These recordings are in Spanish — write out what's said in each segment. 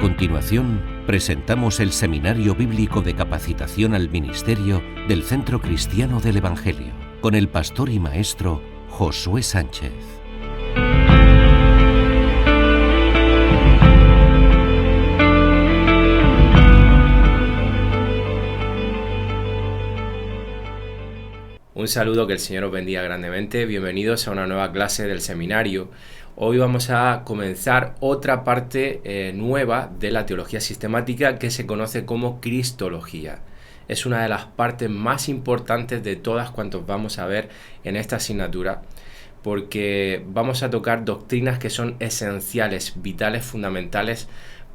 continuación, presentamos el Seminario Bíblico de Capacitación al Ministerio del Centro Cristiano del Evangelio, con el pastor y maestro Josué Sánchez. Un saludo, que el Señor os bendiga grandemente. Bienvenidos a una nueva clase del seminario. Hoy vamos a comenzar otra parte nueva de la teología sistemática que se conoce como Cristología. Es una de las partes más importantes de todas cuantas vamos a ver en esta asignatura, porque vamos a tocar doctrinas que son esenciales, vitales, fundamentales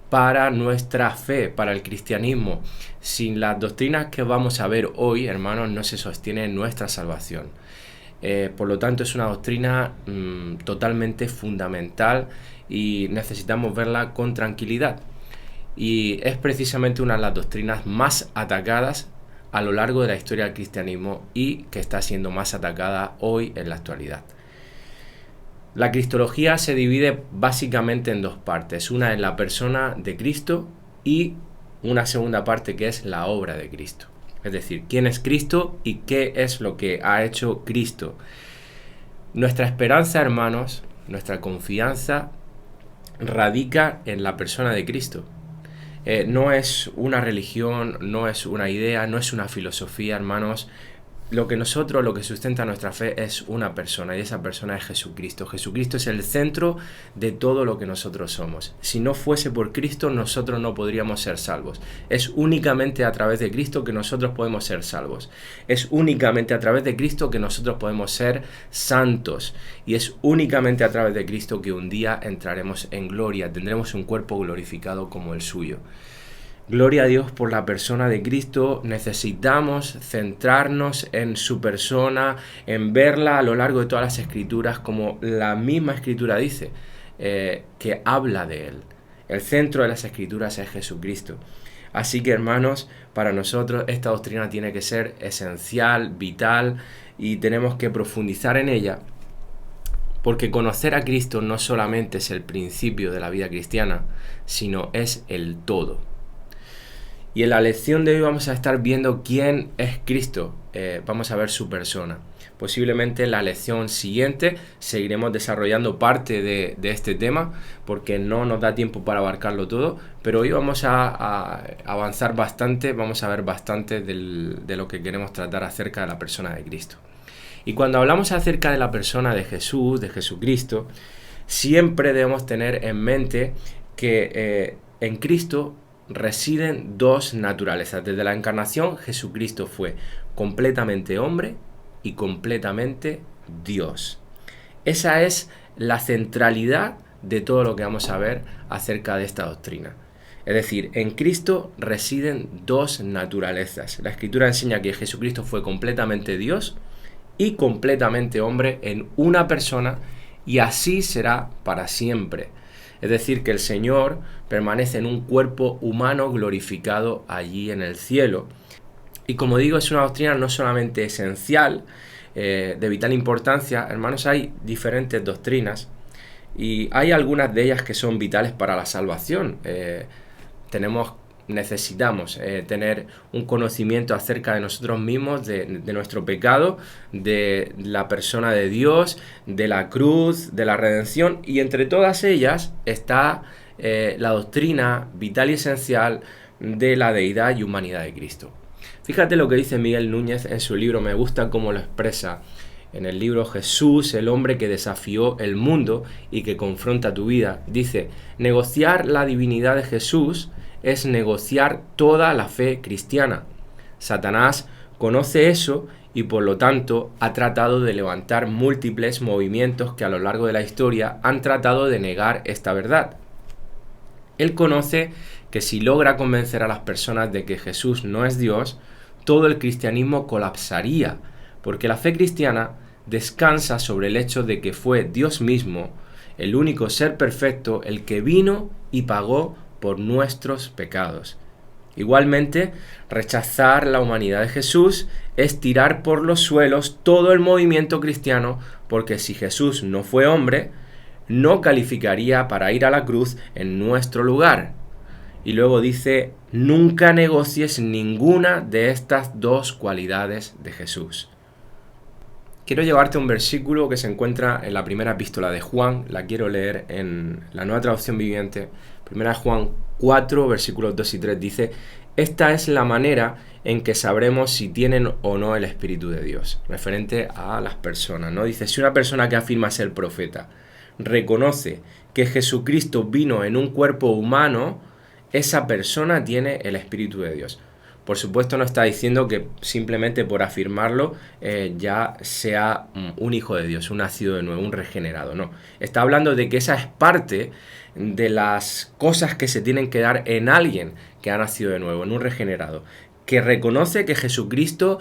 para nuestra fe, para el cristianismo. Sin las doctrinas que vamos a ver hoy, hermanos, no se sostiene nuestra salvación. Por lo tanto, es una doctrina totalmente fundamental y necesitamos verla con tranquilidad. Y es precisamente una de las doctrinas más atacadas a lo largo de la historia del cristianismo y que está siendo más atacada hoy en la actualidad. La cristología se divide básicamente en dos partes. Una es la persona de Cristo y una segunda parte que es la obra de Cristo. Es decir, quién es Cristo y qué es lo que ha hecho Cristo. Nuestra esperanza, hermanos, nuestra confianza radica en la persona de Cristo. No es una religión, no es una idea, no es una filosofía, hermanos. Lo que sustenta nuestra fe es una persona, y esa persona es Jesucristo. Jesucristo es el centro de todo lo que nosotros somos. Si no fuese por Cristo, nosotros no podríamos ser salvos. Es únicamente a través de Cristo que nosotros podemos ser salvos. Es únicamente a través de Cristo que nosotros podemos ser santos. Y es únicamente a través de Cristo que un día entraremos en gloria, tendremos un cuerpo glorificado como el suyo. Gloria a Dios por la persona de Cristo. Necesitamos centrarnos en su persona, en verla a lo largo de todas las escrituras, como la misma escritura dice, que habla de Él. El centro de las escrituras es Jesucristo. Así que, hermanos, para nosotros esta doctrina tiene que ser esencial, vital, y tenemos que profundizar en ella, porque conocer a Cristo no solamente es el principio de la vida cristiana, sino es el todo. Y en la lección de hoy vamos a estar viendo quién es Cristo. Vamos a ver su persona. Posiblemente en la lección siguiente seguiremos desarrollando parte de este tema, porque no nos da tiempo para abarcarlo todo, pero hoy vamos a avanzar bastante, vamos a ver bastante de lo que queremos tratar acerca de la persona de Cristo. Y cuando hablamos acerca de la persona de Jesús, de Jesucristo, siempre debemos tener en mente que en Cristo residen dos naturalezas. Desde la encarnación, Jesucristo fue completamente hombre y completamente Dios. Esa es la centralidad de todo lo que vamos a ver acerca de esta doctrina. Es decir, en Cristo residen dos naturalezas. La Escritura enseña que Jesucristo fue completamente Dios y completamente hombre en una persona, y así será para siempre. Es decir, que el Señor permanece en un cuerpo humano glorificado allí en el cielo. Y como digo, es una doctrina no solamente esencial, de vital importancia. Hermanos, hay diferentes doctrinas y hay algunas de ellas que son vitales para la salvación. Necesitamos tener un conocimiento acerca de nosotros mismos, de nuestro pecado, de la persona de Dios, de la cruz, de la redención, y entre todas ellas está la doctrina vital y esencial de la deidad y humanidad de Cristo. Fíjate lo que dice Miguel Núñez en su libro, me gusta cómo lo expresa. En el libro Jesús, el hombre que desafió el mundo y que confronta tu vida, dice: negociar la divinidad de Jesús es negociar toda la fe cristiana. Satanás conoce eso y por lo tanto ha tratado de levantar múltiples movimientos que a lo largo de la historia han tratado de negar esta verdad. Él conoce que si logra convencer a las personas de que Jesús no es Dios, todo el cristianismo colapsaría, porque la fe cristiana descansa sobre el hecho de que fue Dios mismo, el único ser perfecto, el que vino y pagó por nuestros pecados. Igualmente, rechazar la humanidad de Jesús es tirar por los suelos todo el movimiento cristiano, porque si Jesús no fue hombre, no calificaría para ir a la cruz en nuestro lugar. Y luego dice, nunca negocies ninguna de estas dos cualidades de Jesús. Quiero llevarte a un versículo que se encuentra en la primera epístola de Juan, la quiero leer en la Nueva Traducción Viviente. Primera Juan 4, versículos 2 y 3 dice, esta es la manera en que sabremos si tienen o no el Espíritu de Dios, referente a las personas, ¿no? Dice, si una persona que afirma ser profeta reconoce que Jesucristo vino en un cuerpo humano, esa persona tiene el Espíritu de Dios. Por supuesto no está diciendo que simplemente por afirmarlo ya sea un hijo de Dios, un nacido de nuevo, un regenerado, no. Está hablando de que esa es parte de las cosas que se tienen que dar en alguien que ha nacido de nuevo, en un regenerado, que reconoce que Jesucristo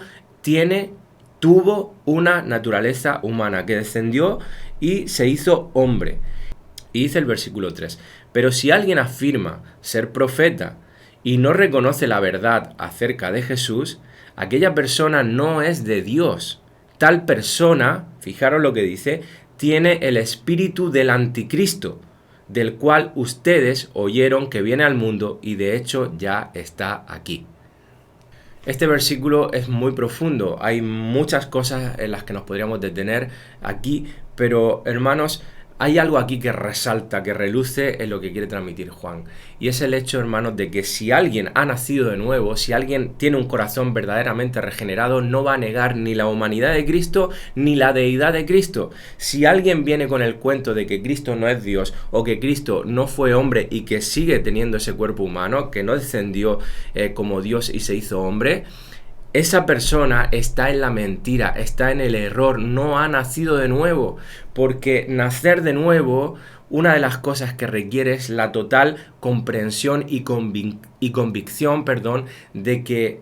tuvo una naturaleza humana, que descendió y se hizo hombre. Y dice el versículo 3, pero si alguien afirma ser profeta y no reconoce la verdad acerca de Jesús, aquella persona no es de Dios. Tal persona, fijaros lo que dice, tiene el espíritu del anticristo, del cual ustedes oyeron que viene al mundo y de hecho ya está aquí. Este versículo es muy profundo, hay muchas cosas en las que nos podríamos detener aquí, pero hermanos, hay algo aquí que resalta, que reluce en lo que quiere transmitir Juan. Y es el hecho, hermanos, de que si alguien ha nacido de nuevo, si alguien tiene un corazón verdaderamente regenerado, no va a negar ni la humanidad de Cristo ni la deidad de Cristo. Si alguien viene con el cuento de que Cristo no es Dios o que Cristo no fue hombre y que sigue teniendo ese cuerpo humano, que no descendió como Dios y se hizo hombre, esa persona está en la mentira, está en el error, no ha nacido de nuevo, porque nacer de nuevo, una de las cosas que requiere es la total comprensión y convicción, de que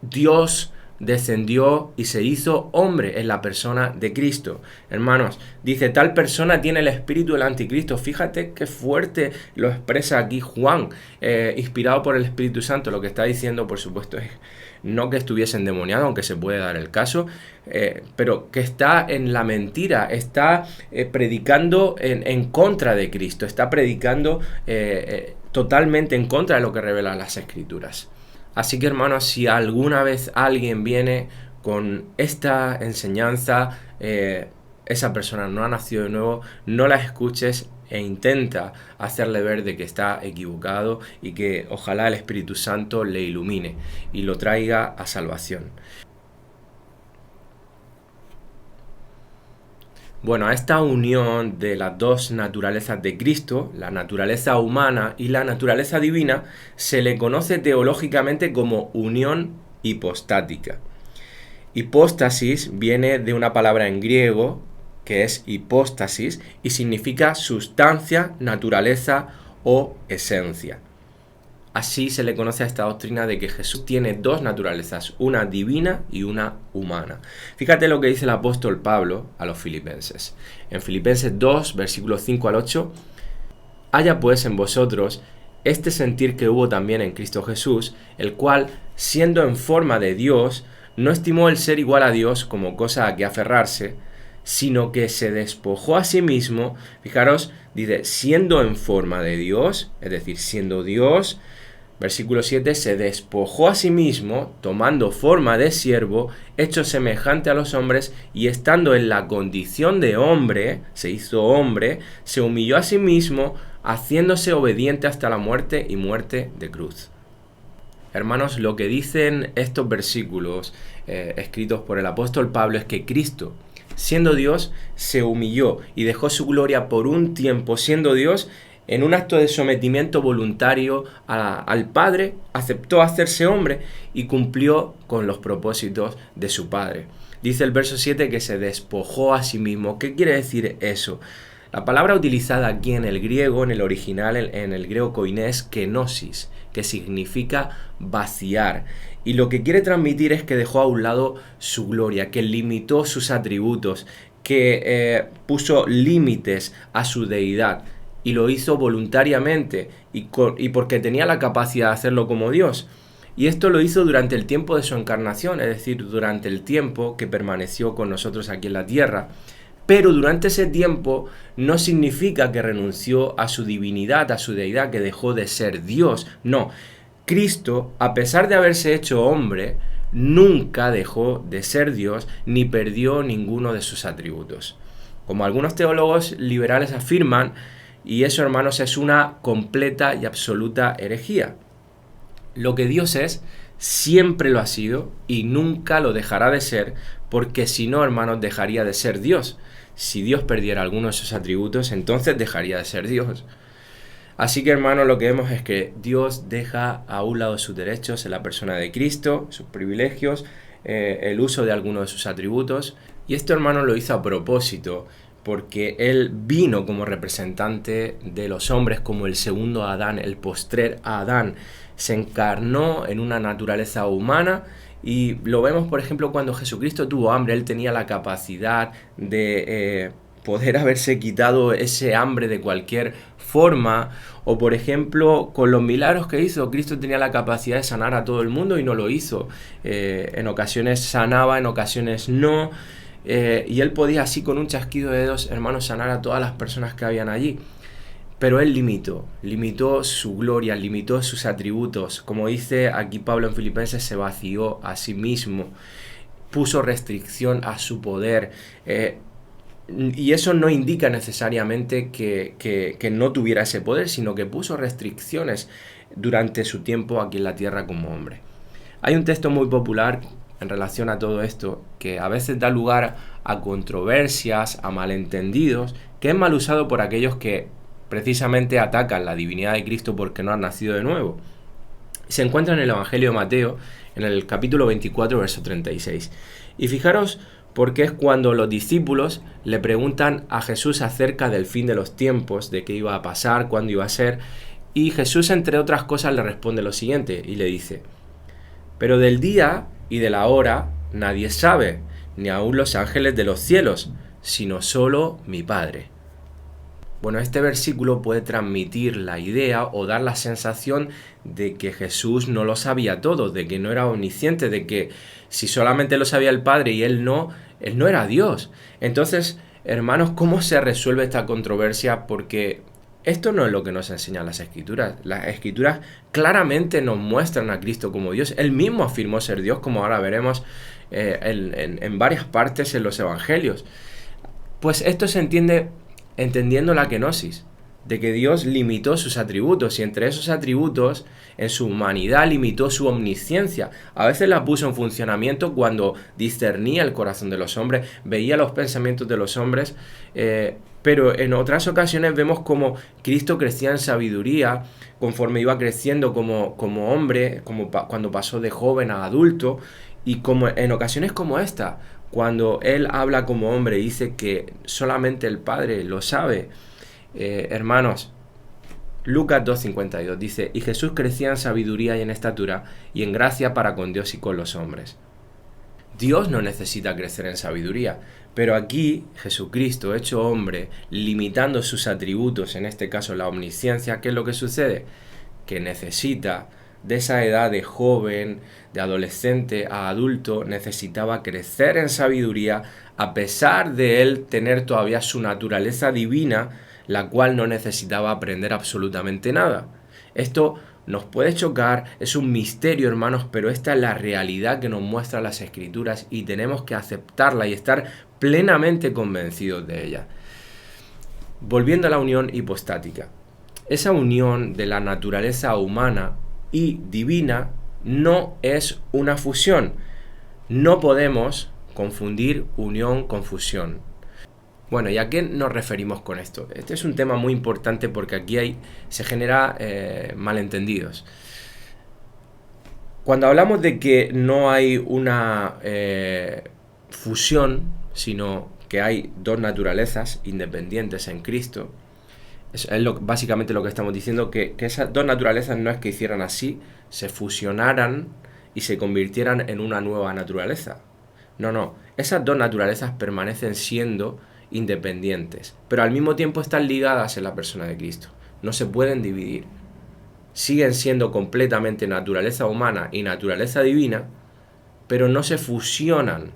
Dios descendió y se hizo hombre en la persona de Cristo. Hermanos, dice, tal persona tiene el espíritu del anticristo. Fíjate qué fuerte lo expresa aquí Juan, inspirado por el Espíritu Santo. Lo que está diciendo, por supuesto, es no que estuviese endemoniado, aunque se puede dar el caso, pero que está en la mentira, está predicando en contra de Cristo, está predicando totalmente en contra de lo que revelan las Escrituras. Así que, hermanos, si alguna vez alguien viene con esta enseñanza, esa persona no ha nacido de nuevo, no la escuches e intenta hacerle ver de que está equivocado y que ojalá el Espíritu Santo le ilumine y lo traiga a salvación. Bueno, a esta unión de las dos naturalezas de Cristo, la naturaleza humana y la naturaleza divina, se le conoce teológicamente como unión hipostática. Hipóstasis viene de una palabra en griego que es hipóstasis y significa sustancia, naturaleza o esencia. Así se le conoce a esta doctrina de que Jesús tiene dos naturalezas, una divina y una humana. Fíjate lo que dice el apóstol Pablo a los filipenses. En Filipenses 2, versículos 5 al 8, haya pues en vosotros este sentir que hubo también en Cristo Jesús, el cual, siendo en forma de Dios, no estimó el ser igual a Dios como cosa a que aferrarse, sino que se despojó a sí mismo. Fijaros, dice, siendo en forma de Dios, es decir, siendo Dios, versículo 7, se despojó a sí mismo, tomando forma de siervo, hecho semejante a los hombres, y estando en la condición de hombre, se hizo hombre, se humilló a sí mismo, haciéndose obediente hasta la muerte y muerte de cruz. Hermanos, lo que dicen estos versículos escritos por el apóstol Pablo es que Cristo, siendo Dios, se humilló y dejó su gloria por un tiempo siendo Dios. En un acto de sometimiento voluntario al Padre, aceptó hacerse hombre y cumplió con los propósitos de su Padre. Dice el verso 7 que se despojó a sí mismo. ¿Qué quiere decir eso? La palabra utilizada aquí en el griego, en el original, en el griego koiné, es kenosis, que significa vaciar. Y lo que quiere transmitir es que dejó a un lado su gloria, que limitó sus atributos, que puso límites a su deidad. Y lo hizo voluntariamente y porque tenía la capacidad de hacerlo como Dios. Y esto lo hizo durante el tiempo de su encarnación, es decir, durante el tiempo que permaneció con nosotros aquí en la tierra. Pero durante ese tiempo no significa que renunció a su divinidad, a su deidad, que dejó de ser Dios. No, Cristo, a pesar de haberse hecho hombre, nunca dejó de ser Dios ni perdió ninguno de sus atributos. Como algunos teólogos liberales afirman, y eso, hermanos, es una completa y absoluta herejía. Lo que Dios es, siempre lo ha sido y nunca lo dejará de ser, porque si no, hermanos, dejaría de ser Dios. Si Dios perdiera alguno de sus atributos, entonces dejaría de ser Dios. Así que, hermanos, lo que vemos es que Dios deja a un lado sus derechos en la persona de Cristo, sus privilegios, el uso de algunos de sus atributos. Y esto, hermanos, lo hizo a propósito, porque Él vino como representante de los hombres, como el segundo Adán, el postrer Adán. Se encarnó en una naturaleza humana. Y lo vemos, por ejemplo, cuando Jesucristo tuvo hambre. Él tenía la capacidad de poder haberse quitado ese hambre de cualquier forma. O, por ejemplo, con los milagros que hizo, Cristo tenía la capacidad de sanar a todo el mundo y no lo hizo. En ocasiones sanaba, en ocasiones no. Y Él podía así, con un chasquido de dedos, hermanos, sanar a todas las personas que habían allí. Pero Él limitó su gloria, limitó sus atributos. Como dice aquí Pablo en Filipenses, se vació a sí mismo, puso restricción a su poder. Y eso no indica necesariamente que no tuviera ese poder, sino que puso restricciones durante su tiempo aquí en la tierra como hombre. Hay un texto muy popular en relación a todo esto, que a veces da lugar a controversias, a malentendidos, que es mal usado por aquellos que precisamente atacan la divinidad de Cristo porque no han nacido de nuevo. Se encuentra en el Evangelio de Mateo, en el capítulo 24, verso 36. Y fijaros porque es cuando los discípulos le preguntan a Jesús acerca del fin de los tiempos, de qué iba a pasar, cuándo iba a ser, y Jesús, entre otras cosas, le responde lo siguiente, y le dice: pero del día y de la hora nadie sabe, ni aun los ángeles de los cielos, sino solo mi Padre. Bueno, este versículo puede transmitir la idea o dar la sensación de que Jesús no lo sabía todo, de que no era omnisciente, de que si solamente lo sabía el Padre y Él no era Dios. Entonces, hermanos, ¿cómo se resuelve esta controversia? Porque esto no es lo que nos enseñan las Escrituras. Las Escrituras claramente nos muestran a Cristo como Dios. Él mismo afirmó ser Dios, como ahora veremos en varias partes en los Evangelios. Pues esto se entiende entendiendo la kenosis, de que Dios limitó sus atributos, y entre esos atributos, en su humanidad, limitó su omnisciencia. A veces la puso en funcionamiento cuando discernía el corazón de los hombres, veía los pensamientos de los hombres, pero en otras ocasiones vemos como Cristo crecía en sabiduría conforme iba creciendo como hombre, como cuando pasó de joven a adulto, y como en ocasiones como esta, cuando Él habla como hombre y dice que solamente el Padre lo sabe. Hermanos, Lucas 2:52 dice: y Jesús crecía en sabiduría y en estatura y en gracia para con Dios y con los hombres. Dios no necesita crecer en sabiduría, pero aquí Jesucristo, hecho hombre, limitando sus atributos, en este caso la omnisciencia, ¿qué es lo que sucede? Que necesita de esa edad de joven, de adolescente a adulto, necesitaba crecer en sabiduría, a pesar de él tener todavía su naturaleza divina, la cual no necesitaba aprender absolutamente nada. Esto nos puede chocar, es un misterio, hermanos, pero esta es la realidad que nos muestran las Escrituras y tenemos que aceptarla y estar plenamente convencidos de ella. Volviendo a la unión hipostática. Esa unión de la naturaleza humana y divina no es una fusión. No podemos confundir unión con fusión. Bueno, ¿y a qué nos referimos con esto? Este es un tema muy importante porque aquí se genera malentendidos. Cuando hablamos de que no hay una fusión, sino que hay dos naturalezas independientes en Cristo, es básicamente lo que estamos diciendo, que esas dos naturalezas no es que hicieran así, se fusionaran y se convirtieran en una nueva naturaleza. No, esas dos naturalezas permanecen siendo independientes, pero al mismo tiempo están ligadas en la persona de Cristo. No se pueden dividir. Siguen siendo completamente naturaleza humana y naturaleza divina, pero no se fusionan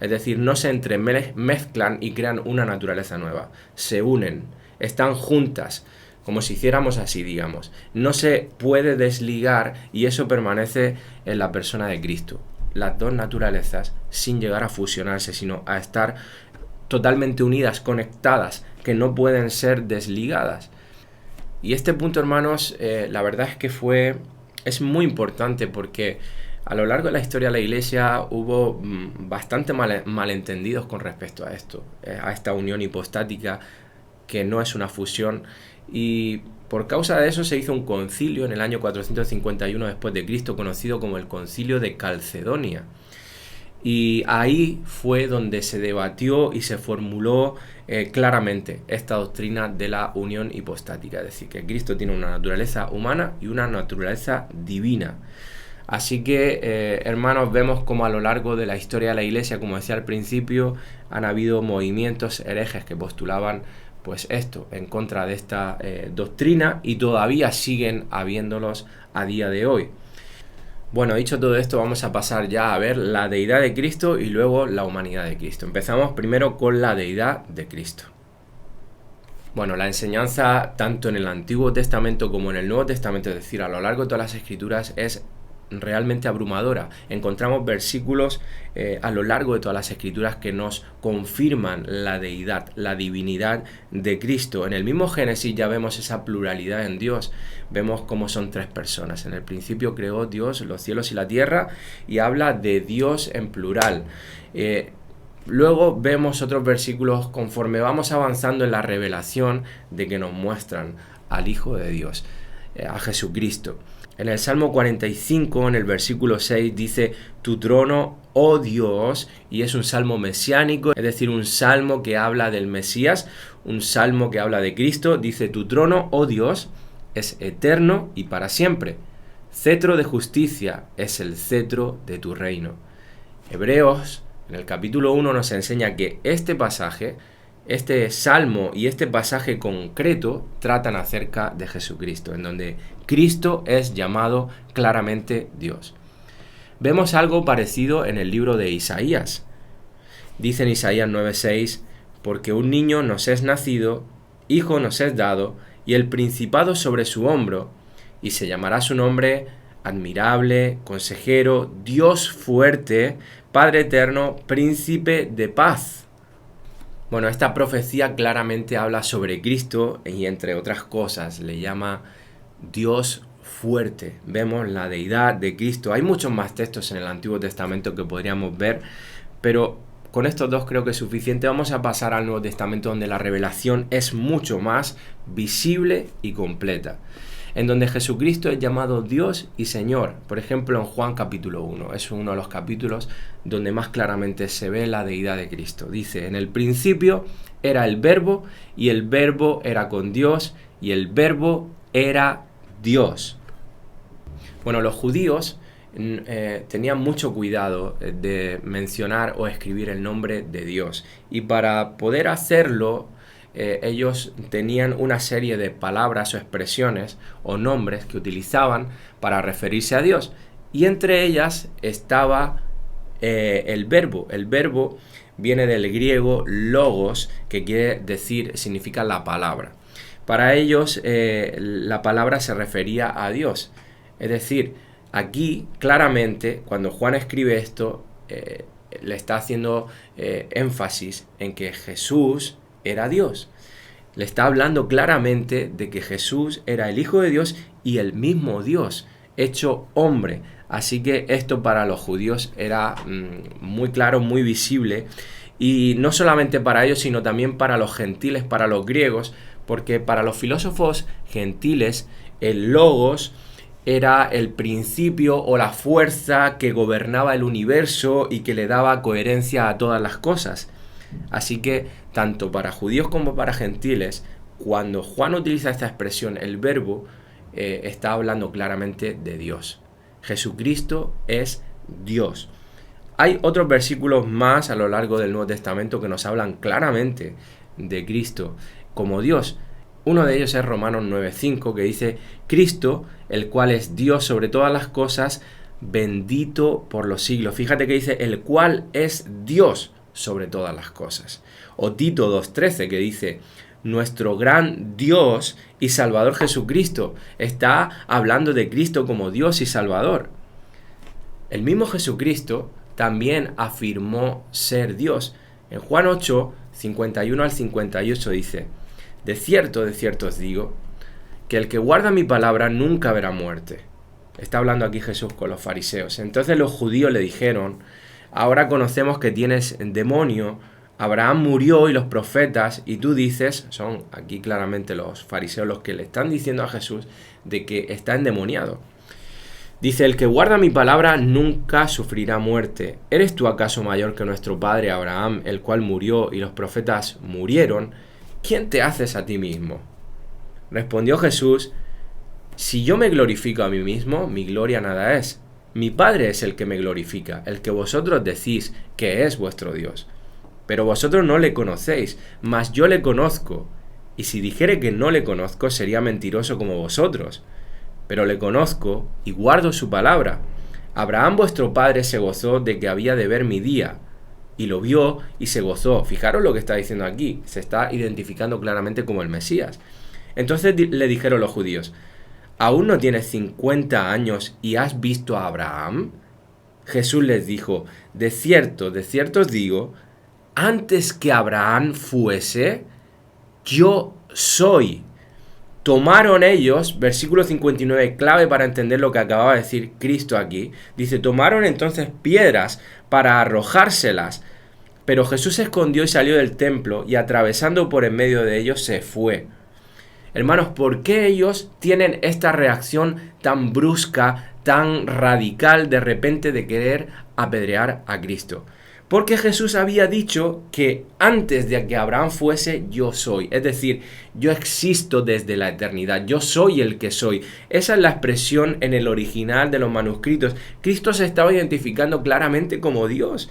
Es decir, no se entremezclan y crean una naturaleza nueva. Se unen, están juntas, como si hiciéramos así, digamos. No se puede desligar y eso permanece en la persona de Cristo. Las dos naturalezas, sin llegar a fusionarse, sino a estar totalmente unidas, conectadas, que no pueden ser desligadas. Y este punto, hermanos, la verdad es que es muy importante porque a lo largo de la historia de la Iglesia hubo bastante malentendidos con respecto a esto, a esta unión hipostática que no es una fusión, y por causa de eso se hizo un concilio en el año 451 después de Cristo, conocido como el Concilio de Calcedonia. Y ahí fue donde se debatió y se formuló claramente esta doctrina de la unión hipostática, es decir, que Cristo tiene una naturaleza humana y una naturaleza divina. Así que, hermanos, vemos como a lo largo de la historia de la Iglesia, como decía al principio, han habido movimientos herejes que postulaban pues esto, en contra de esta doctrina, y todavía siguen habiéndolos a día de hoy. Bueno, dicho todo esto, vamos a pasar ya a ver la deidad de Cristo y luego la humanidad de Cristo. Empezamos primero con la deidad de Cristo. Bueno, la enseñanza tanto en el Antiguo Testamento como en el Nuevo Testamento, es decir, a lo largo de todas las Escrituras, es realmente abrumadora. Encontramos versículos a lo largo de todas las Escrituras que nos confirman la deidad, la divinidad de Cristo. En el mismo Génesis ya vemos esa pluralidad en Dios. Vemos cómo son tres personas. En el principio creó Dios los cielos y la tierra y habla de Dios en plural. Luego vemos otros versículos conforme vamos avanzando en la revelación de que nos muestran al Hijo de Dios, a Jesucristo. En el Salmo 45, en el versículo 6, dice: tu trono, oh Dios, y es un salmo mesiánico, es decir, un salmo que habla del Mesías, un salmo que habla de Cristo. Dice: tu trono, oh Dios, es eterno y para siempre. Cetro de justicia es el cetro de tu reino. Hebreos, en el capítulo 1, nos enseña que este pasaje, este salmo y este pasaje concreto tratan acerca de Jesucristo, en donde Cristo es llamado claramente Dios. Vemos algo parecido en el libro de Isaías. Dice en Isaías 9:6: porque un niño nos es nacido, hijo nos es dado, y el principado sobre su hombro, y se llamará su nombre admirable, consejero, Dios fuerte, Padre eterno, príncipe de paz. Bueno, esta profecía claramente habla sobre Cristo y, entre otras cosas, le llama Dios fuerte. Vemos la deidad de Cristo. Hay muchos más textos en el Antiguo Testamento que podríamos ver, pero con estos dos creo que es suficiente. Vamos a pasar al Nuevo Testamento, donde la revelación es mucho más visible y completa, en donde Jesucristo es llamado Dios y Señor. Por ejemplo, en Juan capítulo 1, es uno de los capítulos donde más claramente se ve la deidad de Cristo. Dice: en el principio era el Verbo, y el Verbo era con Dios, y el Verbo era Dios. Bueno, los judíos tenían mucho cuidado de mencionar o escribir el nombre de Dios, y para poder hacerlo, ellos tenían una serie de palabras o expresiones o nombres que utilizaban para referirse a Dios, y entre ellas estaba el verbo. El verbo viene del griego logos, que quiere decir, significa la palabra. Para ellos la palabra se refería a Dios. Es decir, aquí claramente cuando Juan escribe esto, le está haciendo énfasis en que Jesús era Dios. Le está hablando claramente de que Jesús era el Hijo de Dios y el mismo Dios, hecho hombre. Así que esto para los judíos era muy claro, muy visible. Y no solamente para ellos, sino también para los gentiles, para los griegos, porque para los filósofos gentiles el logos era el principio o la fuerza que gobernaba el universo y que le daba coherencia a todas las cosas. Así que tanto para judíos como para gentiles, cuando Juan utiliza esta expresión, el verbo, está hablando claramente de Dios. Jesucristo es Dios. Hay otros versículos más a lo largo del Nuevo Testamento que nos hablan claramente de Cristo como Dios. Uno de ellos es Romanos 9:5, que dice: Cristo, el cual es Dios sobre todas las cosas, bendito por los siglos. Fíjate que dice, el cual es Dios sobre todas las cosas. O Tito 2:13 que dice, nuestro gran Dios y Salvador Jesucristo. Está hablando de Cristo como Dios y Salvador. El mismo Jesucristo también afirmó ser Dios. En Juan 8, 51 al 58 dice, de cierto os digo, que el que guarda mi palabra nunca verá muerte. Está hablando aquí Jesús con los fariseos. Entonces los judíos le dijeron, ahora conocemos que tienes demonio, Abraham murió y los profetas, y tú dices, son aquí claramente los fariseos los que le están diciendo a Jesús de que está endemoniado. Dice, el que guarda mi palabra nunca sufrirá muerte. ¿Eres tú acaso mayor que nuestro padre Abraham, el cual murió y los profetas murieron? ¿Quién te haces a ti mismo? Respondió Jesús, si yo me glorifico a mí mismo, mi gloria nada es. Mi Padre es el que me glorifica, el que vosotros decís que es vuestro Dios. Pero vosotros no le conocéis, mas yo le conozco. Y si dijere que no le conozco, sería mentiroso como vosotros. Pero le conozco y guardo su palabra. Abraham vuestro padre se gozó de que había de ver mi día, y lo vio y se gozó. Fijaros lo que está diciendo aquí, se está identificando claramente como el Mesías. Entonces le dijeron los judíos, ¿aún no tienes 50 años y has visto a Abraham? Jesús les dijo, de cierto os digo, antes que Abraham fuese, yo soy. Tomaron ellos, versículo 59, clave para entender lo que acababa de decir Cristo aquí, dice, tomaron entonces piedras para arrojárselas, pero Jesús se escondió y salió del templo y atravesando por en medio de ellos se fue. Hermanos, ¿por qué ellos tienen esta reacción tan brusca, tan radical de repente de querer apedrear a Cristo? Porque Jesús había dicho que antes de que Abraham fuese, yo soy. Es decir, yo existo desde la eternidad. Yo soy el que soy. Esa es la expresión en el original de los manuscritos. Cristo se estaba identificando claramente como Dios.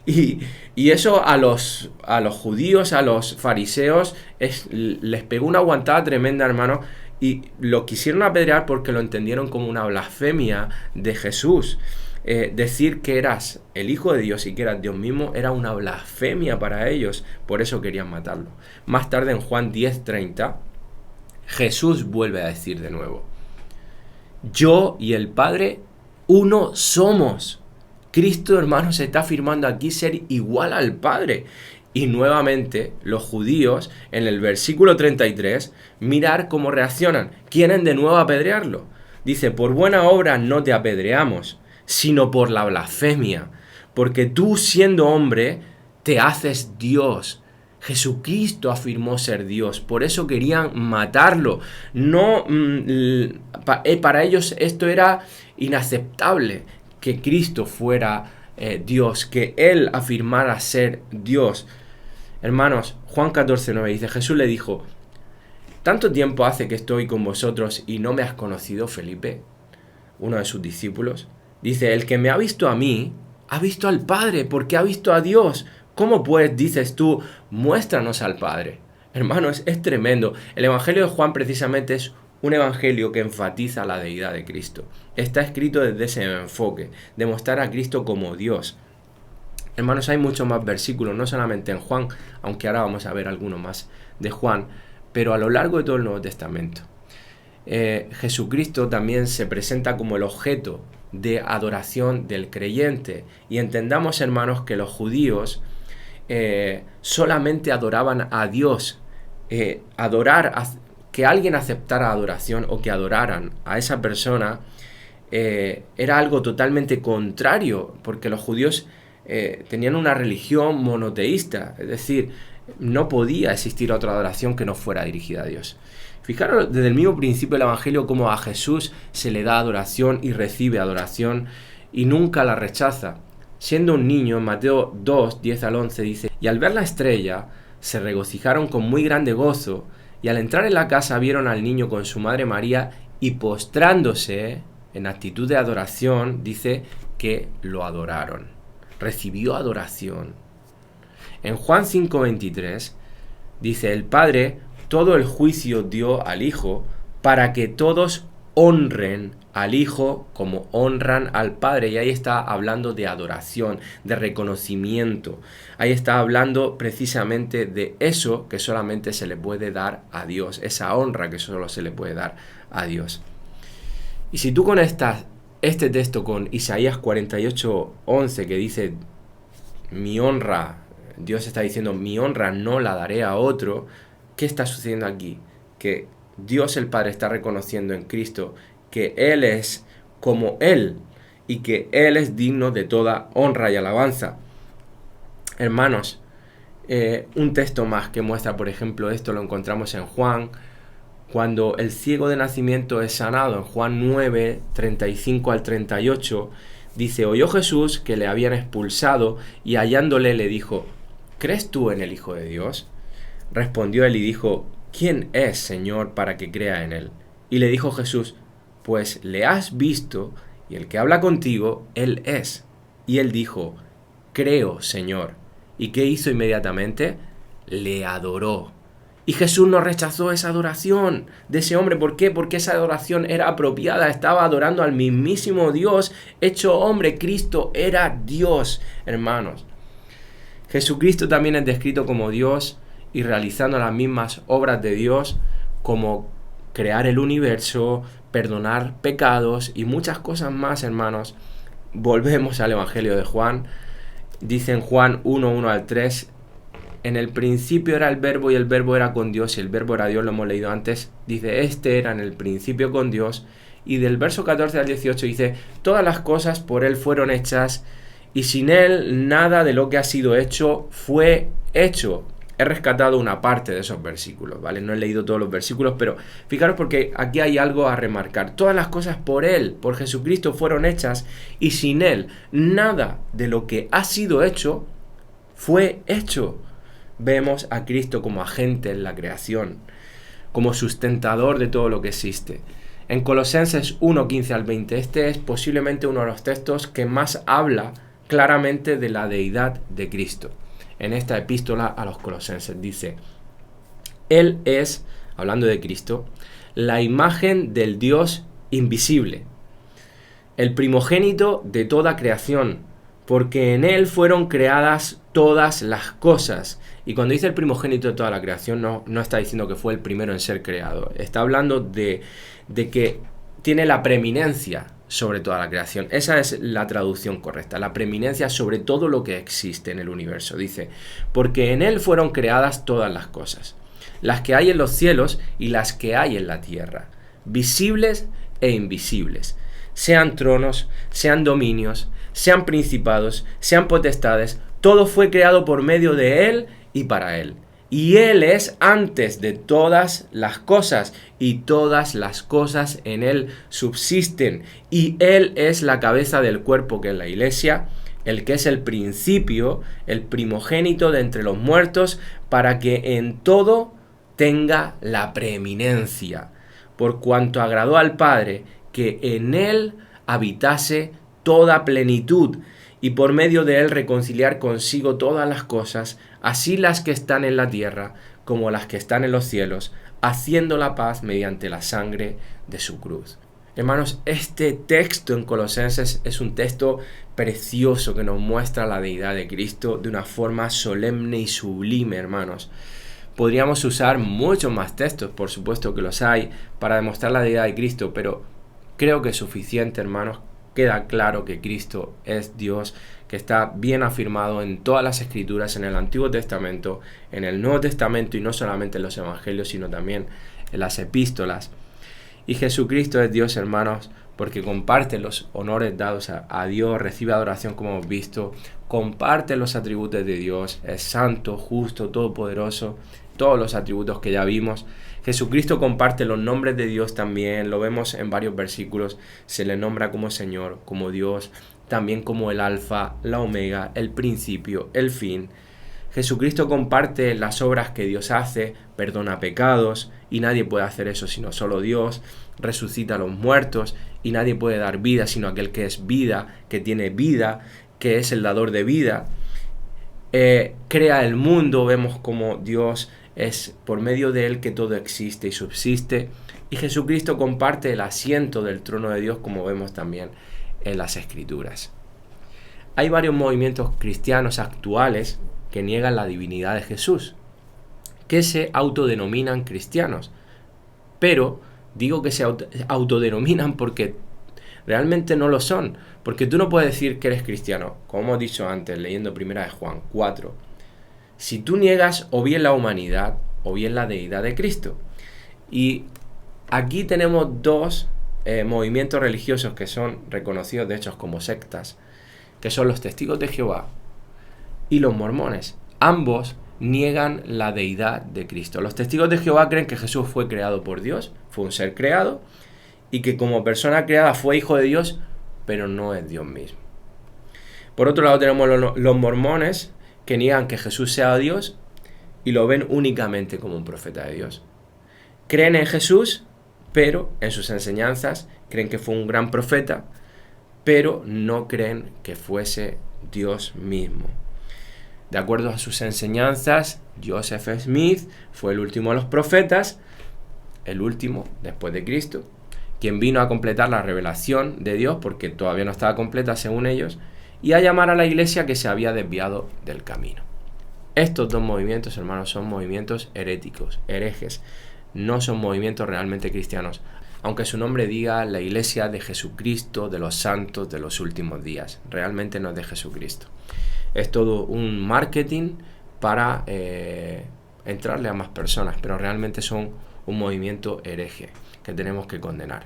Y eso a los judíos, a los fariseos, les pegó una aguantada tremenda, hermano. Y lo quisieron apedrear porque lo entendieron como una blasfemia de Jesús. Decir que eras el Hijo de Dios y que eras Dios mismo era una blasfemia para ellos, por eso querían matarlo. Más tarde en Juan 10:30, Jesús vuelve a decir de nuevo, yo y el Padre uno somos. Cristo, hermanos, se está afirmando aquí ser igual al Padre. Y nuevamente los judíos en el versículo 33, mirar cómo reaccionan, quieren de nuevo apedrearlo. Dice, por buena obra no te apedreamos, sino por la blasfemia, porque tú siendo hombre te haces Dios. Jesucristo afirmó ser Dios, por eso querían matarlo. No, para ellos esto era inaceptable, que Cristo fuera Dios, que Él afirmara ser Dios. Hermanos, Juan 14:9 dice, Jesús le dijo, ¿tanto tiempo hace que estoy con vosotros y no me has conocido, Felipe? Uno de sus discípulos. Dice, el que me ha visto a mí, ha visto al Padre, porque ha visto a Dios. ¿Cómo pues dices tú, muéstranos al Padre? Hermanos, es tremendo. El Evangelio de Juan precisamente es un evangelio que enfatiza la deidad de Cristo. Está escrito desde ese enfoque, de mostrar a Cristo como Dios. Hermanos, hay muchos más versículos, no solamente en Juan, aunque ahora vamos a ver alguno más de Juan, pero a lo largo de todo el Nuevo Testamento. Jesucristo también se presenta como el objeto de adoración del creyente. Y entendamos, hermanos, que los judíos solamente adoraban a Dios. Que alguien aceptara adoración o que adoraran a esa persona era algo totalmente contrario, porque los judíos tenían una religión monoteísta, es decir, no podía existir otra adoración que no fuera dirigida a Dios. Fijaros desde el mismo principio del Evangelio cómo a Jesús se le da adoración y recibe adoración y nunca la rechaza. Siendo un niño, en Mateo 2, 10 al 11 dice, y al ver la estrella se regocijaron con muy grande gozo, y al entrar en la casa vieron al niño con su madre María y postrándose en actitud de adoración, dice que lo adoraron. Recibió adoración. En Juan 5:23 dice, el Padre todo el juicio dio al Hijo para que todos honren al Hijo como honran al Padre. Y ahí está hablando de adoración, de reconocimiento. Ahí está hablando precisamente de eso que solamente se le puede dar a Dios, esa honra que solo se le puede dar a Dios. Y si tú conectas este texto con Isaías 48:11, que dice, mi honra, Dios está diciendo, mi honra no la daré a otro, ¿qué está sucediendo aquí? Que Dios el Padre está reconociendo en Cristo que Él es como Él y que Él es digno de toda honra y alabanza. Hermanos, un texto más que muestra, por ejemplo, esto lo encontramos en Juan, cuando el ciego de nacimiento es sanado. En Juan 9, 35 al 38, dice, oyó Jesús que le habían expulsado y hallándole le dijo, ¿crees tú en el Hijo de Dios? Respondió él y dijo, ¿quién es, Señor, para que crea en él? Y le dijo Jesús, pues le has visto, y el que habla contigo, él es. Y él dijo, creo, Señor. ¿Y qué hizo inmediatamente? Le adoró. Y Jesús no rechazó esa adoración de ese hombre. ¿Por qué? Porque esa adoración era apropiada. Estaba adorando al mismísimo Dios hecho hombre. Cristo era Dios, hermanos. Jesucristo también es descrito como Dios y realizando las mismas obras de Dios, como crear el universo, perdonar pecados y muchas cosas más, hermanos. Volvemos al Evangelio de Juan. Dice en Juan 1:1 al 3, en el principio era el verbo y el verbo era con Dios y el verbo era Dios, lo hemos leído antes. Dice, este era en el principio con Dios. Y del verso 14 al 18 dice, todas las cosas por Él fueron hechas y sin Él nada de lo que ha sido hecho fue hecho. He rescatado una parte de esos versículos, ¿vale? No he leído todos los versículos, pero fijaros porque aquí hay algo a remarcar. Todas las cosas por Él, por Jesucristo, fueron hechas y sin Él nada de lo que ha sido hecho fue hecho. Vemos a Cristo como agente en la creación, como sustentador de todo lo que existe. En Colosenses 1:15 al 20, este es posiblemente uno de los textos que más habla claramente de la deidad de Cristo. En esta epístola a los Colosenses dice, Él es, hablando de Cristo, la imagen del Dios invisible, el primogénito de toda creación, porque en Él fueron creadas todas las cosas. Y cuando dice el primogénito de toda la creación, no está diciendo que fue el primero en ser creado. Está hablando de que tiene la preeminencia sobre toda la creación. Esa es la traducción correcta, la preeminencia sobre todo lo que existe en el universo. Dice, porque en Él fueron creadas todas las cosas, las que hay en los cielos y las que hay en la tierra, visibles e invisibles, sean tronos, sean dominios, sean principados, sean potestades, todo fue creado por medio de Él y para Él. Y Él es antes de todas las cosas, y todas las cosas en Él subsisten. Y Él es la cabeza del cuerpo, que es la iglesia, el que es el principio, el primogénito de entre los muertos, para que en todo tenga la preeminencia, por cuanto agradó al Padre que en Él habitase toda plenitud, y por medio de Él reconciliar consigo todas las cosas, así las que están en la tierra como las que están en los cielos, haciendo la paz mediante la sangre de su cruz. Hermanos, este texto en Colosenses es un texto precioso que nos muestra la deidad de Cristo de una forma solemne y sublime, hermanos. Podríamos usar muchos más textos, por supuesto que los hay, para demostrar la deidad de Cristo, pero creo que es suficiente, hermanos. Queda claro que Cristo es Dios, que está bien afirmado en todas las Escrituras, en el Antiguo Testamento, en el Nuevo Testamento, y no solamente en los Evangelios, sino también en las epístolas. Y Jesucristo es Dios, hermanos, porque comparte los honores dados a Dios, recibe adoración como hemos visto, comparte los atributos de Dios, es santo, justo, todopoderoso, todos los atributos que ya vimos. Jesucristo comparte los nombres de Dios también, lo vemos en varios versículos, se le nombra como Señor, como Dios, también como el Alfa, la Omega, el principio, el fin. Jesucristo comparte las obras que Dios hace, perdona pecados, y nadie puede hacer eso sino solo Dios, resucita a los muertos, y nadie puede dar vida sino aquel que es vida, que tiene vida, que es el dador de vida. Crea el mundo, vemos como Dios es por medio de Él que todo existe y subsiste. y Jesucristo comparte el asiento del trono de Dios, como vemos también en las Escrituras. Hay varios movimientos cristianos actuales que niegan la divinidad de Jesús, que se autodenominan cristianos, pero digo que se autodenominan porque realmente no lo son, porque tú no puedes decir que eres cristiano, como hemos dicho antes, leyendo 1 Juan 4, si tú niegas o bien la humanidad o bien la deidad de Cristo. Y aquí tenemos dos movimientos religiosos que son reconocidos de hecho como sectas, que son los Testigos de Jehová y los mormones. Ambos niegan la deidad de Cristo. Los Testigos de Jehová creen que Jesús fue creado por Dios, fue un ser creado, y que como persona creada fue hijo de Dios, pero no es Dios mismo. Por otro lado tenemos los mormones, que niegan que Jesús sea Dios y lo ven únicamente como un profeta de Dios. Creen en Jesús, pero en sus enseñanzas creen que fue un gran profeta, pero no creen que fuese Dios mismo. De acuerdo a sus enseñanzas, Joseph Smith fue el último de los profetas, el último después de Cristo, quien vino a completar la revelación de Dios, porque todavía no estaba completa según ellos, y a llamar a la iglesia que se había desviado del camino. Estos dos movimientos, hermanos, son movimientos heréticos, herejes, no son movimientos realmente cristianos, aunque su nombre diga la iglesia de Jesucristo, de los santos de los últimos días. Realmente no es de Jesucristo. Es todo un marketing para entrarle a más personas, pero realmente son un movimiento hereje que tenemos que condenar.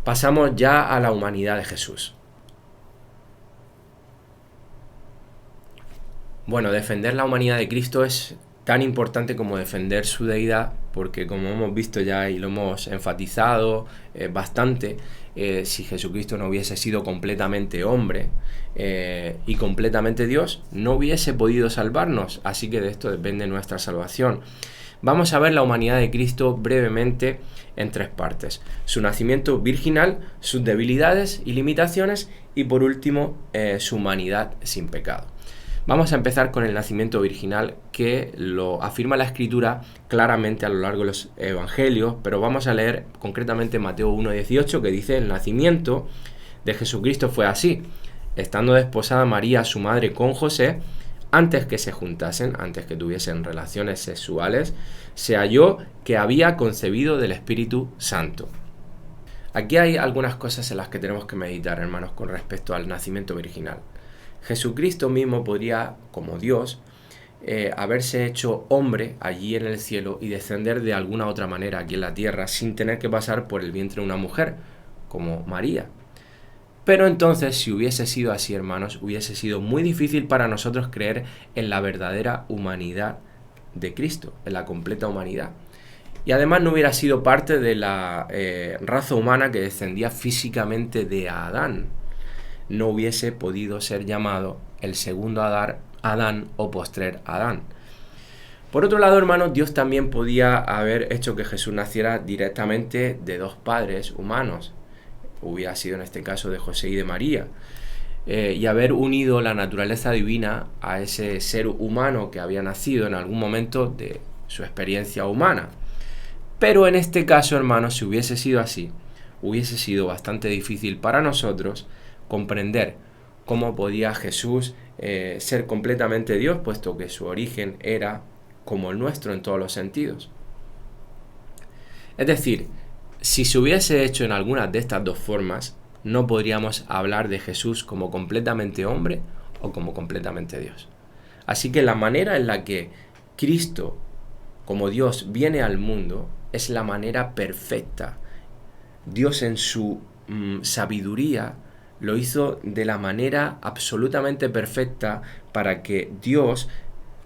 Pasamos ya a la humanidad de Jesús. Bueno, defender la humanidad de Cristo es tan importante como defender su deidad, porque como hemos visto ya y lo hemos enfatizado bastante, si Jesucristo no hubiese sido completamente hombre y completamente Dios, no hubiese podido salvarnos, así que de esto depende nuestra salvación. Vamos a ver la humanidad de Cristo brevemente en tres partes: su nacimiento virginal, sus debilidades y limitaciones, y por último su humanidad sin pecado. Vamos a empezar con el nacimiento virginal, que lo afirma la Escritura claramente a lo largo de los Evangelios, pero vamos a leer concretamente Mateo 1:18, que dice: el nacimiento de Jesucristo fue así. Estando desposada María, su madre, con José, antes que se juntasen, antes que tuviesen relaciones sexuales, se halló que había concebido del Espíritu Santo. Aquí hay algunas cosas en las que tenemos que meditar, hermanos, con respecto al nacimiento virginal. Jesucristo mismo podría, como Dios, haberse hecho hombre allí en el cielo y descender de alguna otra manera aquí en la tierra sin tener que pasar por el vientre de una mujer, como María. Pero entonces, si hubiese sido así, hermanos, hubiese sido muy difícil para nosotros creer en la verdadera humanidad de Cristo, en la completa humanidad. Y además no hubiera sido parte de la raza humana que descendía físicamente de Adán. No hubiese podido ser llamado el segundo Adán o postrer Adán. Por otro lado, hermanos, Dios también podía haber hecho que Jesús naciera directamente de dos padres humanos. Hubiera sido en este caso de José y de María. Y haber unido la naturaleza divina a ese ser humano que había nacido en algún momento de su experiencia humana. Pero en este caso, hermanos, si hubiese sido así, hubiese sido bastante difícil para nosotros comprender cómo podía Jesús ser completamente Dios, puesto que su origen era como el nuestro en todos los sentidos. Es decir, si se hubiese hecho en alguna de estas dos formas, no podríamos hablar de Jesús como completamente hombre o como completamente Dios. Así que la manera en la que Cristo, como Dios, viene al mundo es la manera perfecta. Dios en su sabiduría lo hizo de la manera absolutamente perfecta para que Dios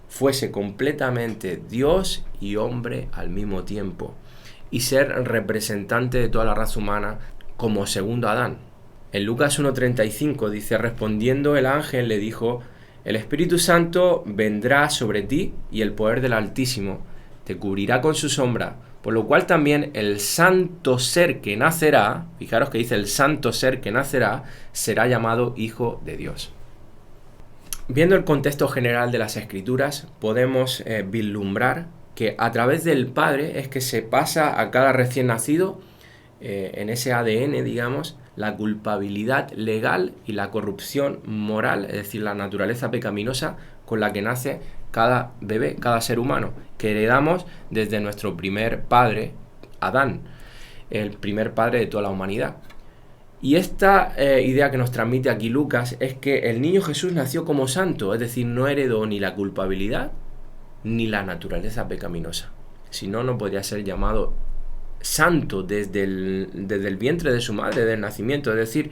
fuese completamente Dios y hombre al mismo tiempo, y ser representante de toda la raza humana como segundo Adán. En Lucas 1:35 dice: respondiendo el ángel le dijo: el Espíritu Santo vendrá sobre ti y el poder del Altísimo te cubrirá con su sombra, por lo cual también el santo ser que nacerá, fijaros que dice el santo ser que nacerá, será llamado Hijo de Dios. Viendo el contexto general de las Escrituras, podemos vislumbrar que a través del Padre es que se pasa a cada recién nacido, en ese ADN, digamos, la culpabilidad legal y la corrupción moral, es decir, la naturaleza pecaminosa con la que nace cada bebé, cada ser humano, que heredamos desde nuestro primer padre, Adán, el primer padre de toda la humanidad. Y esta idea que nos transmite aquí Lucas es que el niño Jesús nació como santo, es decir, no heredó ni la culpabilidad ni la naturaleza pecaminosa. Si no, no podría ser llamado santo desde el vientre de su madre, desde el nacimiento. Es decir,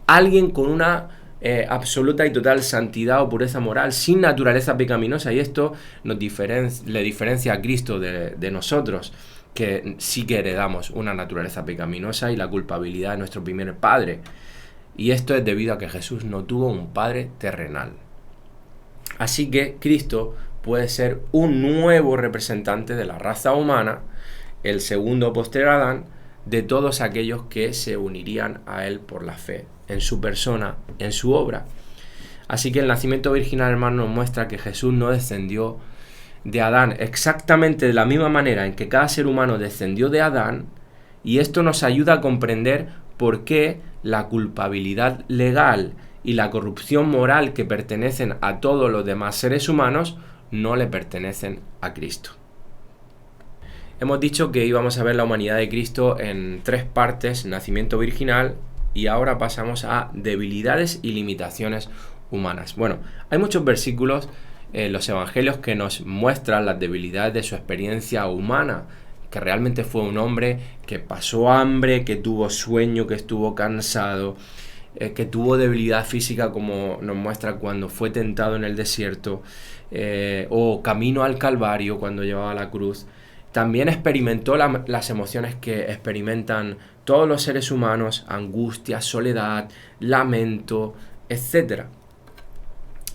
alguien con una absoluta y total santidad o pureza moral, sin naturaleza pecaminosa. Y esto le diferencia a Cristo de nosotros, que sí que heredamos una naturaleza pecaminosa y la culpabilidad de nuestro primer padre. Y esto es debido a que Jesús no tuvo un padre terrenal. Así que Cristo puede ser un nuevo representante de la raza humana, el segundo posterior a Adán, de todos aquellos que se unirían a él por la fe, en su persona, en su obra. Así que el nacimiento virginal, hermano, nos muestra que Jesús no descendió de Adán exactamente de la misma manera en que cada ser humano descendió de Adán, y esto nos ayuda a comprender por qué la culpabilidad legal y la corrupción moral que pertenecen a todos los demás seres humanos no le pertenecen a Cristo. Hemos dicho que íbamos a ver la humanidad de Cristo en 3 partes: nacimiento virginal, y ahora pasamos a debilidades y limitaciones humanas. Bueno, hay muchos versículos en los evangelios que nos muestran las debilidades de su experiencia humana, que realmente fue un hombre que pasó hambre, que tuvo sueño, que estuvo cansado, que tuvo debilidad física, como nos muestra cuando fue tentado en el desierto, o camino al Calvario cuando llevaba la cruz. También experimentó las emociones que experimentan todos los seres humanos: angustia, soledad, lamento, etc.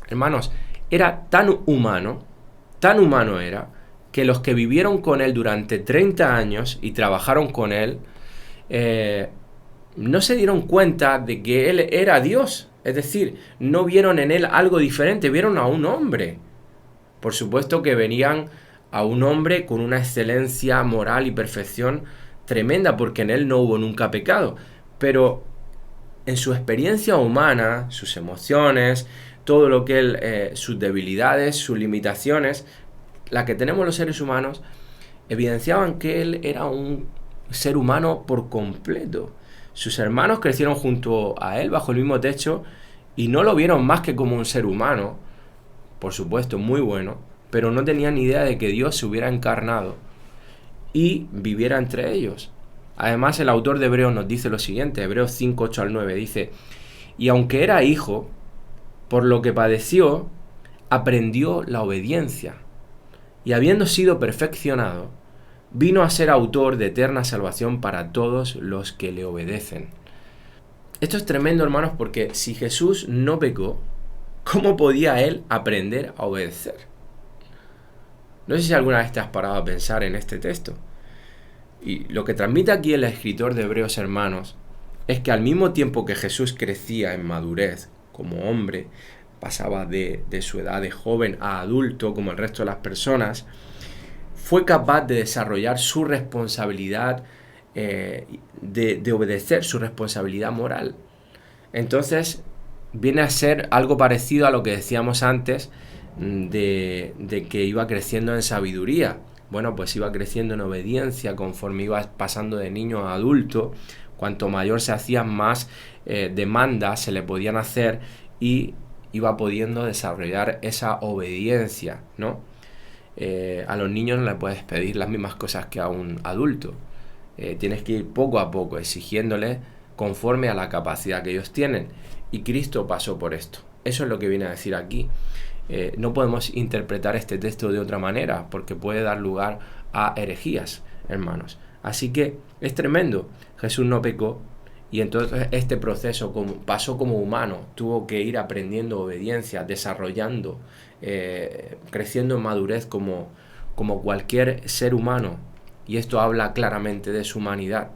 Hermanos, era tan humano era, que los que vivieron con él durante 30 años y trabajaron con él, no se dieron cuenta de que él era Dios. Es decir, no vieron en él algo diferente, vieron a un hombre. Por supuesto que venían a un hombre con una excelencia moral y perfección tremenda, porque en él no hubo nunca pecado. Pero en su experiencia humana, sus emociones, todo lo que él, sus debilidades, sus limitaciones, la que tenemos los seres humanos, evidenciaban que él era un ser humano por completo. Sus hermanos crecieron junto a él bajo el mismo techo y no lo vieron más que como un ser humano, por supuesto muy bueno, pero no tenían ni idea de que Dios se hubiera encarnado y viviera entre ellos. Además, el autor de Hebreos nos dice lo siguiente: Hebreos 5, 8 al 9, dice: y aunque era hijo, por lo que padeció, aprendió la obediencia, y habiendo sido perfeccionado, vino a ser autor de eterna salvación para todos los que le obedecen. Esto es tremendo, hermanos, porque si Jesús no pecó, ¿cómo podía él aprender a obedecer? No sé si alguna vez te has parado a pensar en este texto. Y lo que transmite aquí el escritor de Hebreos, hermanos, es que al mismo tiempo que Jesús crecía en madurez como hombre, pasaba de su edad de joven a adulto como el resto de las personas, fue capaz de desarrollar su responsabilidad, de obedecer, su responsabilidad moral. Entonces viene a ser algo parecido a lo que decíamos antes de que iba creciendo en sabiduría. Bueno, pues iba creciendo en obediencia conforme iba pasando de niño a adulto. Cuanto mayor se hacía, más demandas se le podían hacer y iba pudiendo desarrollar esa obediencia, ¿no? A los niños no les puedes pedir las mismas cosas que a un adulto. Tienes que ir poco a poco exigiéndoles conforme a la capacidad que ellos tienen. Y Cristo pasó por esto. Eso es lo que viene a decir aquí. No podemos interpretar este texto de otra manera, porque puede dar lugar a herejías, hermanos. Así que es tremendo. Jesús no pecó, y entonces este proceso pasó como humano. Tuvo que ir aprendiendo obediencia, desarrollando, creciendo en madurez como cualquier ser humano. Y esto habla claramente de su humanidad.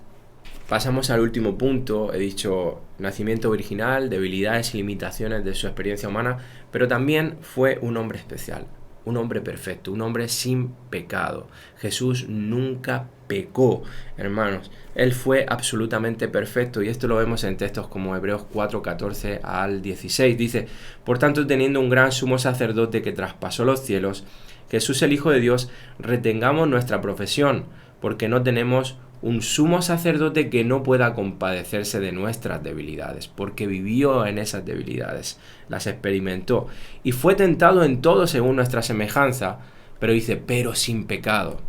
Pasamos al último punto. He dicho nacimiento virginal, debilidades y limitaciones de su experiencia humana, pero también fue un hombre especial. un hombre perfecto, un hombre sin pecado. Jesús nunca pecó, hermanos. Él fue absolutamente perfecto, y esto lo vemos en textos como Hebreos 4, 14 al 16. Dice: por tanto, teniendo un gran sumo sacerdote que traspasó los cielos, Jesús el Hijo de Dios, retengamos nuestra profesión, porque no tenemos un sumo sacerdote que no pueda compadecerse de nuestras debilidades, porque vivió en esas debilidades, las experimentó, y fue tentado en todo según nuestra semejanza, pero dice, pero sin pecado.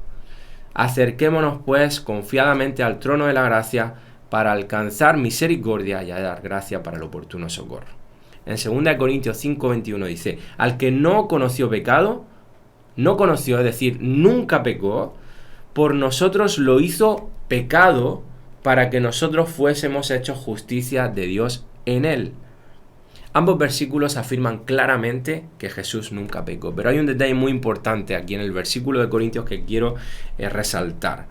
Acerquémonos pues confiadamente al trono de la gracia para alcanzar misericordia y hallar gracia para el oportuno socorro. En 2 Corintios 5:21 dice: al que no conoció pecado, es decir, nunca pecó, por nosotros lo hizo pecado para que nosotros fuésemos hechos justicia de Dios en él. Ambos versículos afirman claramente que Jesús nunca pecó, pero hay un detalle muy importante aquí en el versículo de Corintios que quiero resaltar.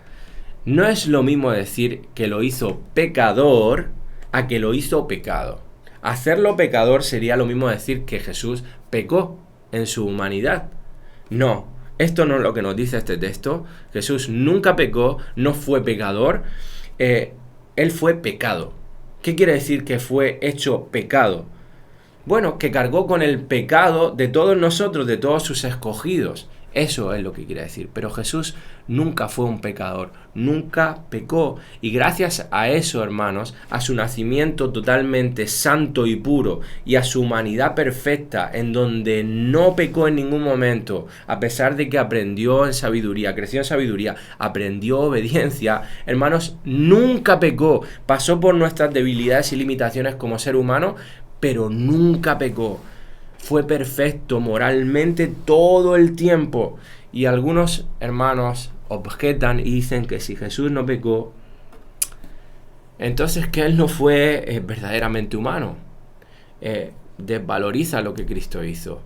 No es lo mismo decir que lo hizo pecador a que lo hizo pecado. Hacerlo pecador sería lo mismo decir que Jesús pecó en su humanidad. No, esto no es lo que nos dice este texto. Jesús nunca pecó, no fue pecador, él fue pecado. ¿Qué quiere decir que fue hecho pecado? Bueno, que cargó con el pecado de todos nosotros, de todos sus escogidos. Eso es lo que quiere decir. Pero Jesús nunca fue un pecador, nunca pecó. Y gracias a eso, hermanos, a su nacimiento totalmente santo y puro, y a su humanidad perfecta, en donde no pecó en ningún momento, a pesar de que aprendió en sabiduría, creció en sabiduría, aprendió obediencia, hermanos, nunca pecó. Pasó por nuestras debilidades y limitaciones como ser humano, pero nunca pecó. Fue perfecto moralmente todo el tiempo. Y algunos hermanos objetan y dicen que si Jesús no pecó, entonces que él no fue verdaderamente humano. Desvaloriza lo que Cristo hizo.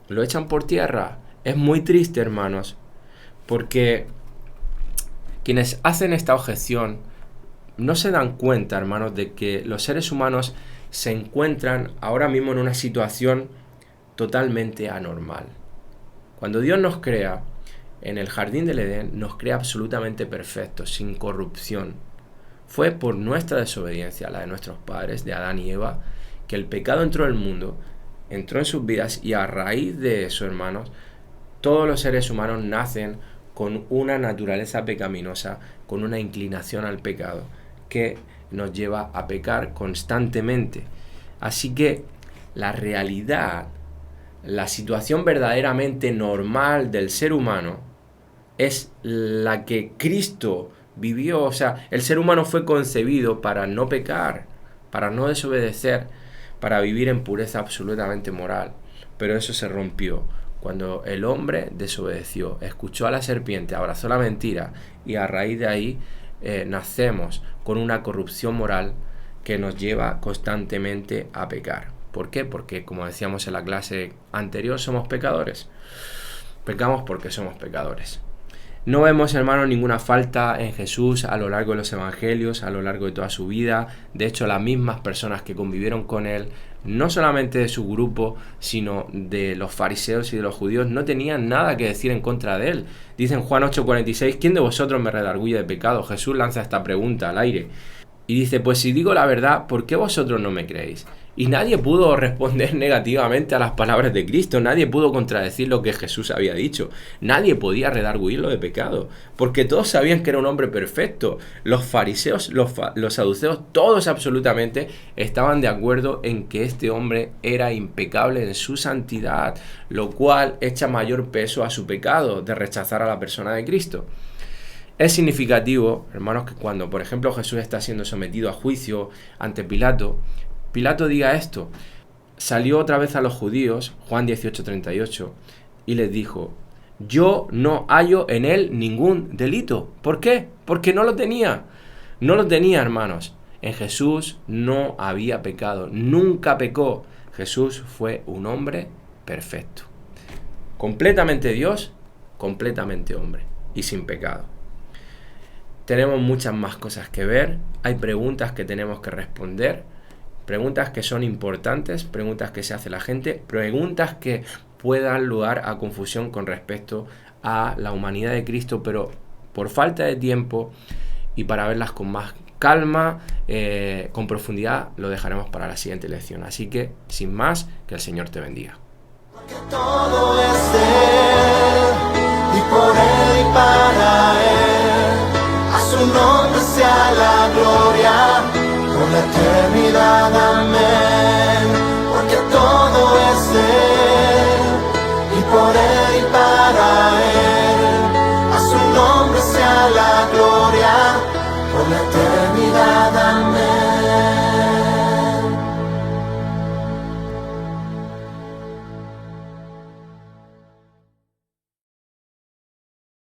Lo echan por tierra. Es muy triste, hermanos, porque quienes hacen esta objeción no se dan cuenta, hermanos, de que los seres humanos se encuentran ahora mismo en una situación totalmente anormal. Cuando Dios nos crea, en el jardín del Edén, nos crea absolutamente perfectos, sin corrupción. Fue por nuestra desobediencia, la de nuestros padres, de Adán y Eva, que el pecado entró en el mundo, entró en sus vidas, y a raíz de eso, hermanos, todos los seres humanos nacen con una naturaleza pecaminosa, con una inclinación al pecado, que nos lleva a pecar constantemente. Así que la realidad, la situación verdaderamente normal del ser humano es la que Cristo vivió. O sea, el ser humano fue concebido para no pecar, para no desobedecer, para vivir en pureza absolutamente moral. Pero eso se rompió cuando el hombre desobedeció, escuchó a la serpiente, abrazó la mentira, y a raíz de ahí nacemos con una corrupción moral que nos lleva constantemente a pecar. ¿Por qué? Porque, como decíamos en la clase anterior, somos pecadores. Pecamos porque somos pecadores. No vemos, hermanos, ninguna falta en Jesús a lo largo de los evangelios, a lo largo de toda su vida. De hecho, las mismas personas que convivieron con él, no solamente de su grupo, sino de los fariseos y de los judíos, no tenían nada que decir en contra de él. Dice en Juan 8:46, ¿quién de vosotros me redarguye de pecado? Jesús lanza esta pregunta al aire. Y dice, pues si digo la verdad, ¿por qué vosotros no me creéis? Y nadie pudo responder negativamente a las palabras de Cristo, nadie pudo contradecir lo que Jesús había dicho, nadie podía redarguirlo de pecado, porque todos sabían que era un hombre perfecto. Los fariseos, los saduceos, todos absolutamente estaban de acuerdo en que este hombre era impecable en su santidad, lo cual echa mayor peso a su pecado de rechazar a la persona de Cristo. Es significativo, hermanos, que cuando, por ejemplo, Jesús está siendo sometido a juicio ante Pilato, Pilato diga esto: salió otra vez a los judíos, Juan 18:38, y les dijo, yo no hallo en él ningún delito. ¿Por qué? Porque no lo tenía. No lo tenía, hermanos. En Jesús no había pecado, nunca pecó. Jesús fue un hombre perfecto. Completamente Dios, completamente hombre y sin pecado. Tenemos muchas más cosas que ver, hay preguntas que tenemos que responder, preguntas que son importantes, preguntas que se hace la gente, preguntas que puede dar lugar a confusión con respecto a la humanidad de Cristo, pero por falta de tiempo y para verlas con más calma, con profundidad, lo dejaremos para la siguiente lección. Así que, sin más, que el Señor te bendiga. Porque todo es de Él, y por Él y para Él, a su nombre sea la gloria, por la eternidad, amén. Porque todo es de Él, y por Él y para Él.